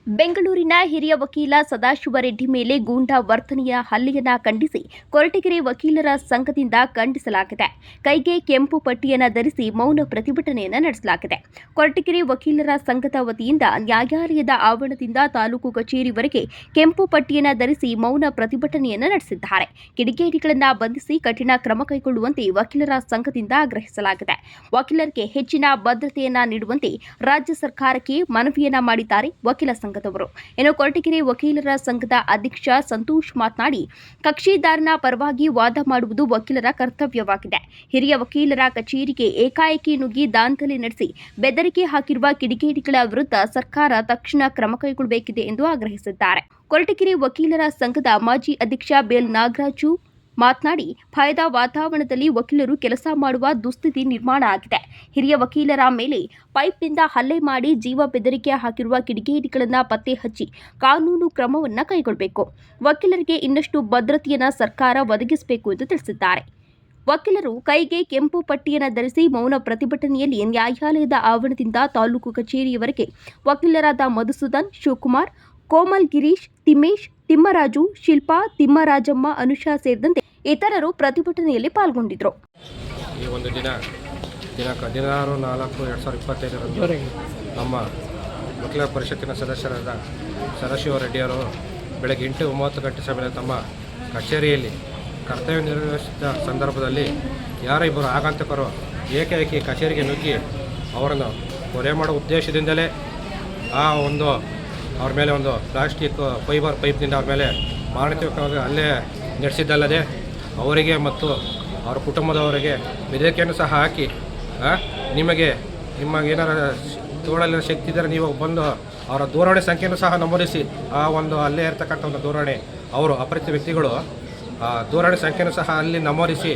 ಬೆಂಗಳೂರಿನ ಹಿರಿಯ ವಕೀಲ ಸದಾಶಿವ ರೆಡ್ಡಿ ಮೇಲೆ ಗೂಂಡಾ ವರ್ತನೆಯ ಹಲ್ಲೆಯನ್ನ ಖಂಡಿಸಿ ಕೊರಟಗೆರೆ ವಕೀಲರ ಸಂಘದಿಂದ ಖಂಡಿಸಲಾಗಿದೆ. ಕೈಗೆ ಕೆಂಪು ಪಟ್ಟಿಯನ್ನು ಧರಿಸಿ ಮೌನ ಪ್ರತಿಭಟನೆಯನ್ನು ನಡೆಸಲಾಗಿದೆ. ಕೊರಟಗೆರೆ ವಕೀಲರ ಸಂಘದ ವತಿಯಿಂದ ನ್ಯಾಯಾಲಯದ ಆವರಣದಿಂದ ತಾಲೂಕು ಕಚೇರಿವರೆಗೆ ಕೆಂಪು ಪಟ್ಟಿಯನ್ನು ಧರಿಸಿ ಮೌನ ಪ್ರತಿಭಟನೆಯನ್ನು ನಡೆಸಿದ್ದಾರೆ. ಕಿಡಿಗೇಡಿಗಳನ್ನು ಬಂಧಿಸಿ ಕಠಿಣ ಕ್ರಮ ಕೈಗೊಳ್ಳುವಂತೆ ವಕೀಲರ ಸಂಘದಿಂದ ಆಗ್ರಹಿಸಲಾಗಿದೆ. ವಕೀಲರಿಗೆ ಹೆಚ್ಚಿನ ಭದ್ರತೆಯನ್ನ ನೀಡುವಂತೆ ರಾಜ್ಯ ಸರ್ಕಾರಕ್ಕೆ ಮನವಿಯನ್ನ ಮಾಡಿದ್ದಾರೆ ವಕೀಲ ಸಂಘ. ಇನ್ನು ಕೊರಟಗೆರೆ ವಕೀಲರ ಸಂಘದ ಅಧ್ಯಕ್ಷ ಸಂತೋಷ್ ಮಾತನಾಡಿ, ಕಕ್ಷಿದಾರನ ಪರವಾಗಿ ವಾದ ಮಾಡುವುದು ವಕೀಲರ ಕರ್ತವ್ಯವಾಗಿದೆ. ಹಿರಿಯ ವಕೀಲರ ಕಚೇರಿಗೆ ಏಕಾಏಕಿ ನುಗ್ಗಿ ದಾಂಧಲೆ ನಡೆಸಿ ಬೆದರಿಕೆ ಹಾಕಿರುವ ಕಿಡಿಗೇಡಿಗಳ ವಿರುದ್ಧ ಸರ್ಕಾರ ತಕ್ಷಣ ಕ್ರಮ ಕೈಗೊಳ್ಳಬೇಕಿದೆ ಎಂದು ಆಗ್ರಹಿಸಿದ್ದಾರೆ. ಕೊರಟಗೆರೆ ವಕೀಲರ ಸಂಘದ ಮಾಜಿ ಅಧ್ಯಕ್ಷ ಬೇಲ್ ನಾಗರಾಜು ಮಾತನಾಡಿ, ಭಯದ ವಾತಾವರಣದಲ್ಲಿ ವಕೀಲರು ಕೆಲಸ ಮಾಡುವ ದುಸ್ಥಿತಿ ನಿರ್ಮಾಣ ಆಗಿದೆ. ಹಿರಿಯ ವಕೀಲರ ಮೇಲೆ ಪೈಪ್ನಿಂದ ಹಲ್ಲೆ ಮಾಡಿ ಜೀವ ಬೆದರಿಕೆ ಹಾಕಿರುವ ಕಿಡಿಗೇಡಿಗಳನ್ನು ಪತ್ತೆ ಹಚ್ಚಿ ಕಾನೂನು ಕ್ರಮವನ್ನು ಕೈಗೊಳ್ಳಬೇಕು. ವಕೀಲರಿಗೆ ಇನ್ನಷ್ಟು ಭದ್ರತೆಯನ್ನು ಸರ್ಕಾರ ಒದಗಿಸಬೇಕು ಎಂದು ತಿಳಿಸಿದ್ದಾರೆ. ವಕೀಲರು ಕೈಗೆ ಕೆಂಪು ಪಟ್ಟಿಯನ್ನು ಧರಿಸಿ ಮೌನ ಪ್ರತಿಭಟನೆಯಲ್ಲಿ ನ್ಯಾಯಾಲಯದ ಆವರಣದಿಂದ ತಾಲೂಕು ಕಚೇರಿಯವರೆಗೆ ವಕೀಲರಾದ ಮಧುಸೂದನ್, ಶಿವಕುಮಾರ್, ಕೋಮಲ್, ಗಿರೀಶ್, ತಿಮ್ಮೇಶ್, ತಿಮ್ಮರಾಜು, ಶಿಲ್ಪಾ, ತಿಮ್ಮರಾಜಮ್ಮ, ಅನುಷಾ ಸೇರಿದಂತೆ ಇತರರು ಪ್ರತಿಭಟನೆಯಲ್ಲಿ ಪಾಲ್ಗೊಂಡಿದ್ದರು. ಈ ಒಂದು ದಿನಾಂಕ 16/4/2025 ನಮ್ಮ ವಕೀಲರ ಪರಿಷತ್ತಿನ ಸದಸ್ಯರಾದ ಸದಾಶಿವ ರೆಡ್ಡಿಯವರು ಬೆಳಗ್ಗೆ 8:30 ಗಂಟೆ ಸಮಯದಲ್ಲಿ ತಮ್ಮ ಕಚೇರಿಯಲ್ಲಿ ಕರ್ತವ್ಯ ನಿರ್ವಹಿಸಿದ ಸಂದರ್ಭದಲ್ಲಿ ಯಾರ ಇಬ್ಬರು ಆಗಂತಕರು ಏಕಾಏಕಿ ಕಚೇರಿಗೆ ನುಗ್ಗಿ ಅವರನ್ನು ಕೊಲೆ ಮಾಡುವ ಉದ್ದೇಶದಿಂದಲೇ ಅವ್ರ ಮೇಲೆ ಒಂದು ಪ್ಲಾಸ್ಟಿಕ್ ಫೈಬರ್ ಪೈಪ್ನಿಂದ ಅವ್ರ ಮೇಲೆ ಮಾರಣಾಂತಿಕವಾಗಿ ಹಲ್ಲೆ ನಡೆಸಿದ್ದಲ್ಲದೆ ಅವರಿಗೆ ಮತ್ತು ಅವರ ಕುಟುಂಬದವರಿಗೆ ಬೆದರಿಕೆಯನ್ನು ಸಹ ಹಾಕಿ ನಿಮಗೇನಾರ ತೋಳಲಿನ ಶಕ್ತಿ ಇದ್ದರೆ ನೀವು ಬಂದು ಅವರ ದೂರವಾಣಿ ಸಂಖ್ಯೆಯನ್ನು ಸಹ ನಮೂದಿಸಿ ಆ ಒಂದು ಅಲ್ಲೇ ಇರ್ತಕ್ಕಂಥ ಒಂದು ದೂರವಾಣಿ ಅವರು ಅಪರಿಚಿತ ವ್ಯಕ್ತಿಗಳು ದೂರವಾಣಿ ಸಂಖ್ಯೆಯನ್ನು ಸಹ ಅಲ್ಲಿ ನಮೂದಿಸಿ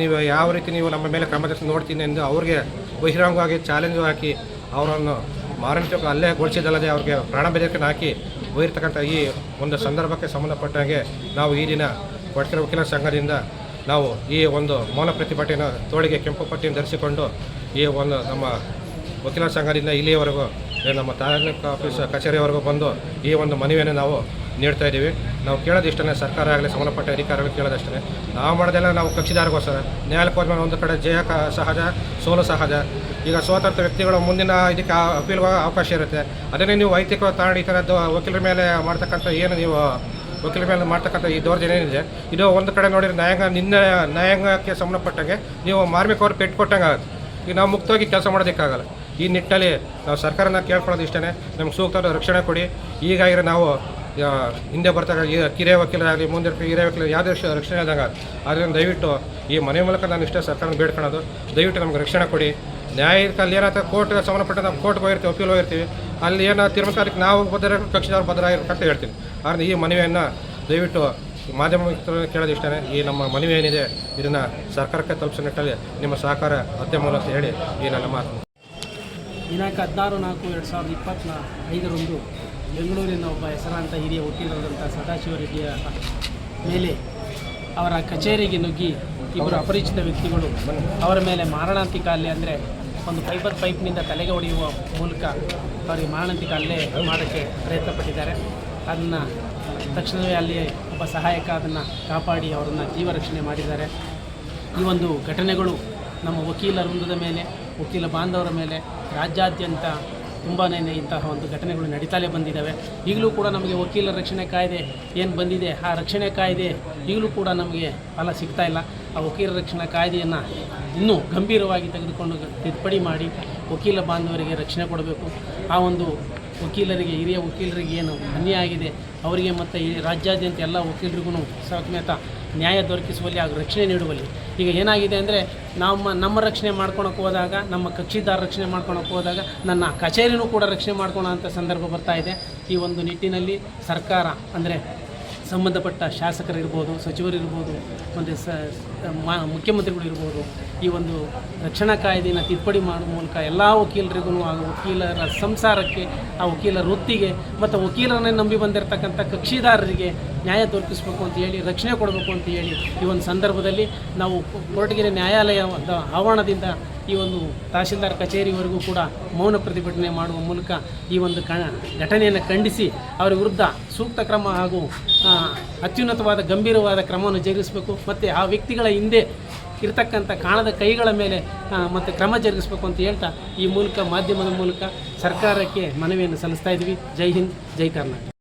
ನೀವು ಯಾವ ರೀತಿ ನೀವು ನಮ್ಮ ಮೇಲೆ ಕ್ರಮ ನೋಡ್ತೀನಿ ಎಂದು ಅವ್ರಿಗೆ ಬಹಿರಂಗವಾಗಿ ಚಾಲೆಂಜು ಹಾಕಿ ಅವರನ್ನು ಮಾರಣಾಂತಿಕ ಹಲ್ಲೆಗೊಳಿಸಿದಲ್ಲದೆ ಅವ್ರಿಗೆ ಪ್ರಾಣ ಬೆದರಿಕೆಯನ್ನು ಹಾಕಿ ಹೋಗಿರ್ತಕ್ಕಂಥ ಈ ಒಂದು ಸಂದರ್ಭಕ್ಕೆ ಸಂಬಂಧಪಟ್ಟಾಗೆ ನಾವು ಈ ದಿನ ಕೊರಟಗೆರೆ ವಕೀಲರ ಸಂಘದಿಂದ ನಾವು ಈ ಒಂದು ಮೌನ ಪ್ರತಿಭಟನೆಯನ್ನು ತೋಳಿಗೆ ಕೆಂಪು ಪಟ್ಟಿಯನ್ನು ಧರಿಸಿಕೊಂಡು ಈ ಒಂದು ನಮ್ಮ ವಕೀಲರ ಸಂಘದಿಂದ ಇಲ್ಲಿಯವರೆಗೂ ನಮ್ಮ ತಾಲೂಕು ಆಫೀಸ್ ಕಚೇರಿಯವರೆಗೂ ಬಂದು ಈ ಒಂದು ಮನವಿಯನ್ನು ನಾವು ನೀಡ್ತಾ ಇದ್ದೀವಿ. ನಾವು ಕೇಳೋದಿಷ್ಟೇ, ಸರ್ಕಾರ ಆಗಲಿ ಸಂಬಂಧಪಟ್ಟ ಅಧಿಕಾರಿಗಳು ಕೇಳೋದಷ್ಟೇ. ನಾವು ಮಾಡೋದೆಲ್ಲ ನಾವು ಕಕ್ಷಿದಾರಗೋಸ್ಕರ. ನ್ಯಾಯಾಲಯಕ್ಕೆ ಹೋದ್ಮೇಲೆ ಒಂದು ಕಡೆ ಜಯ ಸಹಜ, ಸೋಲು ಸಹಜ. ಈಗ ಸೋತಂಥ ವ್ಯಕ್ತಿಗಳು ಮುಂದಿನ ಇದಕ್ಕೆ ಅಪೀಲ್ಗೆ ಅವಕಾಶ ಇರುತ್ತೆ. ಅದನ್ನೇ ನೀವು ವೈಯಕ್ತಿಕ ತಾಂಡು ಈ ಥರದ್ದು ವಕೀಲರ ಮೇಲೆ ಮಾಡ್ತಕ್ಕಂಥ ನೀವು ವಕೀಲರ ಮೇಲೆ ಮಾಡ್ತಕ್ಕಂಥ ಈ ದೌರ್ಜನ್ಯ ಏನಿದೆ, ಇದು ಒಂದು ಕಡೆ ನೋಡಿದ್ರೆ ನ್ಯಾಯಾಂಗಕ್ಕೆ ಸಂಬಂಧಪಟ್ಟಂಗೆ ನೀವು ಮಾರ್ಮಿಕವ್ರು ಪೆಟ್ಟು ಕೊಟ್ಟಂಗೆ ಆಗುತ್ತೆ. ಈಗ ನಾವು ಮುಕ್ತವಾಗಿ ಕೆಲಸ ಮಾಡೋದಕ್ಕಾಗಲ್ಲ. ಈ ನಿಟ್ಟಿನಲ್ಲಿ ನಾವು ಸರ್ಕಾರನ ಕೇಳ್ಕೊಳ್ಳೋದು ಇಷ್ಟೇ, ನಮ್ಗೆ ಸೂಕ್ತವಾದ ರಕ್ಷಣೆ ಕೊಡಿ. ಈಗಾಗಿರೋ ನಾವು ಹಿಂದೆ ಬರ್ತಾರೆ ಈ ಕಿರಿಯ ವಕೀಲರಾಗಲಿ, ಮುಂದೆ ಹಿರಿಯ ವಕೀಲರು ಯಾವುದೇ ರಕ್ಷಣೆ ಆದಾಗ ಅದರಿಂದ ದಯವಿಟ್ಟು ಈ ಮನೆ ಮೂಲಕ ನಾನು ಇಷ್ಟೇ ಸರ್ಕಾರನ ಬೇಡ್ಕೊಳ್ಳೋದು, ದಯವಿಟ್ಟು ನಮ್ಗೆ ರಕ್ಷಣೆ ಕೊಡಿ. ನ್ಯಾಯಕ್ಕೆ ಏನಾಗ್ತದೆ, ಕೋರ್ಟ್ಗೆ ಸಂಬಂಧಪಟ್ಟ ನಾವು ಕೋರ್ಟ್ಗೆ ಹೋಗಿರ್ತೀವಿ, ವಕೀಲ ಹೋಗಿರ್ತೀವಿ, ಅಲ್ಲಿ ಏನೋ ತೀರ್ಮಾನಕ್ಕೆ ನಾವು ಭದ್ರ ಕಕ್ಷಿದಾರ ಭದ್ರ ಆಗಿರ್ಬೇಕಂತ ಹೇಳ್ತೀನಿ. ಆದರೆ ಈ ಮನವಿಯನ್ನು ದಯವಿಟ್ಟು ಮಾಧ್ಯಮ ಕೇಳೋದು ಇಷ್ಟೇ. ಈ ನಮ್ಮ ಮನವಿ ಏನಿದೆ ಇದನ್ನು ಸರ್ಕಾರಕ್ಕೆ ತಲುಪಿಸೋ ನಿಟ್ಟಲ್ಲಿ ನಿಮ್ಮ ಸಹಕಾರ ಅತ್ಯಮೂಲ ಅಂತ ಹೇಳಿ ಈ ನನ್ನ ಮಾತು. ದಿನಾಂಕ 16/4/2025 ಬೆಂಗಳೂರಿನ ಒಬ್ಬ ಹೆಸರಾಂತ ಹಿರಿಯ ವಕೀಲರಾದಂಥ ಸದಾಶಿವ ರೆಡ್ಡಿಯ ಮೇಲೆ ಅವರ ಕಚೇರಿಗೆ ನುಗ್ಗಿ ಇಬ್ಬರು ಅಪರಿಚಿತ ವ್ಯಕ್ತಿಗಳು ಅವರ ಮೇಲೆ ಮಾರಣಾಂತಿಕ ಹಲ್ಲೆ, ಅಂದರೆ ಒಂದು ಪೈಪ್ನಿಂದ ತಲೆಗೆ ಹೊಡೆಯುವ ಮೂಲಕ ಅವರಿಗೆ ಮಾರಣಾಂತಿಕ ಹಲ್ಲೆ ಮಾಡೋಕ್ಕೆ ಪ್ರಯತ್ನಪಟ್ಟಿದ್ದಾರೆ. ಅದನ್ನು ತಕ್ಷಣವೇ ಅಲ್ಲಿ ಒಬ್ಬ ಸಹಾಯಕ ಅದನ್ನು ಕಾಪಾಡಿ ಅವರನ್ನು ಜೀವ ರಕ್ಷಣೆ ಮಾಡಿದ್ದಾರೆ. ಈ ಒಂದು ಘಟನೆಗಳು ನಮ್ಮ ವಕೀಲ ವೃಂದದ ಮೇಲೆ, ವಕೀಲ ಬಾಂಧವರ ಮೇಲೆ ರಾಜ್ಯಾದ್ಯಂತ ತುಂಬಾ ಇಂತಹ ಒಂದು ಘಟನೆಗಳು ನಡೀತಾಲೇ ಬಂದಿದ್ದಾವೆ. ಈಗಲೂ ಕೂಡ ನಮಗೆ ವಕೀಲರ ರಕ್ಷಣೆ ಕಾಯ್ದೆ ಏನು ಬಂದಿದೆ, ಆ ರಕ್ಷಣೆ ಕಾಯ್ದೆ ಈಗಲೂ ಕೂಡ ನಮಗೆ ಫಲ ಸಿಗ್ತಾ ಇಲ್ಲ. ಆ ವಕೀಲರ ರಕ್ಷಣಾ ಕಾಯ್ದೆಯನ್ನು ಇನ್ನೂ ಗಂಭೀರವಾಗಿ ತೆಗೆದುಕೊಂಡು ತಿದ್ದುಪಡಿ ಮಾಡಿ ವಕೀಲ ಬಾಂಧವರಿಗೆ ರಕ್ಷಣೆ ಕೊಡಬೇಕು. ಆ ಒಂದು ವಕೀಲರಿಗೆ, ಹಿರಿಯ ವಕೀಲರಿಗೆ ಏನು ಅನ್ಯಾಯ ಆಗಿದೆ ಅವರಿಗೆ ಮತ್ತು ಈ ರಾಜ್ಯಾದ್ಯಂತ ಎಲ್ಲ ವಕೀಲರಿಗೂ ಸಮೇತ ನ್ಯಾಯ ದೊರಕಿಸುವಲ್ಲಿ ಹಾಗೂ ರಕ್ಷಣೆ ನೀಡುವಲ್ಲಿ. ಈಗ ಏನಾಗಿದೆ ಅಂದರೆ ನಮ್ಮ ರಕ್ಷಣೆ ಮಾಡ್ಕೊಳಕ್ಕೆ ಹೋದಾಗ, ನಮ್ಮ ಕಕ್ಷಿದಾರ ರಕ್ಷಣೆ ಮಾಡ್ಕೊಳಕ್ಕೆ ಹೋದಾಗ ನನ್ನ ಕಚೇರಿನೂ ಕೂಡ ರಕ್ಷಣೆ ಮಾಡ್ಕೊಳ್ಳೋಂಥ ಸಂದರ್ಭ ಬರ್ತಾ ಇದೆ. ಈ ಒಂದು ನಿಟ್ಟಿನಲ್ಲಿ ಸರ್ಕಾರ, ಅಂದರೆ ಸಂಬಂಧಪಟ್ಟ ಶಾಸಕರಿರ್ಬೋದು, ಸಚಿವರಿರ್ಬೋದು, ಮತ್ತು ಮುಖ್ಯಮಂತ್ರಿಗಳು ಇರ್ಬೋದು, ಈ ಒಂದು ರಕ್ಷಣಾ ಕಾಯ್ದೆಯನ್ನು ತಿದ್ದುಪಡಿ ಮಾಡುವ ಮೂಲಕ ಎಲ್ಲ ವಕೀಲರಿಗೂ ಹಾಗೂ ವಕೀಲರ ಸಂಸಾರಕ್ಕೆ, ಆ ವಕೀಲರ ವೃತ್ತಿಗೆ ಮತ್ತು ವಕೀಲರನ್ನೇ ನಂಬಿ ಬಂದಿರತಕ್ಕಂಥ ಕಕ್ಷಿದಾರರಿಗೆ ನ್ಯಾಯ ದೊರಕಿಸಬೇಕು ಅಂತ ಹೇಳಿ, ರಕ್ಷಣೆ ಕೊಡಬೇಕು ಅಂತ ಹೇಳಿ ಈ ಒಂದು ಸಂದರ್ಭದಲ್ಲಿ ನಾವು ಕೊರಟಗೆರೆ ನ್ಯಾಯಾಲಯದ ಆವರಣದಿಂದ ಈ ಒಂದು ತಹಶೀಲ್ದಾರ್ ಕಚೇರಿವರೆಗೂ ಕೂಡ ಮೌನ ಪ್ರತಿಭಟನೆ ಮಾಡುವ ಮೂಲಕ ಈ ಒಂದು ಘಟನೆಯನ್ನು ಖಂಡಿಸಿ ಅವರ ವಿರುದ್ಧ ಸೂಕ್ತ ಕ್ರಮ ಹಾಗೂ ಅತ್ಯುನ್ನತವಾದ ಗಂಭೀರವಾದ ಕ್ರಮವನ್ನು ಜರುಗಿಸಬೇಕು ಮತ್ತು ಆ ವ್ಯಕ್ತಿಗಳ ಹಿಂದೆ ಇರತಕ್ಕಂಥ ಕಾಣದ ಕೈಗಳ ಮೇಲೆ ಮತ್ತು ಕ್ರಮ ಜರುಗಿಸಬೇಕು ಅಂತ ಹೇಳ್ತಾ ಈ ಮೂಲಕ ಮಾಧ್ಯಮದ ಮೂಲಕ ಸರ್ಕಾರಕ್ಕೆ ಮನವಿಯನ್ನು ಸಲ್ಲಿಸ್ತಾ ಇದ್ವಿ. ಜೈ ಹಿಂದ್, ಜೈ ಕರ್ನಾಟಕ.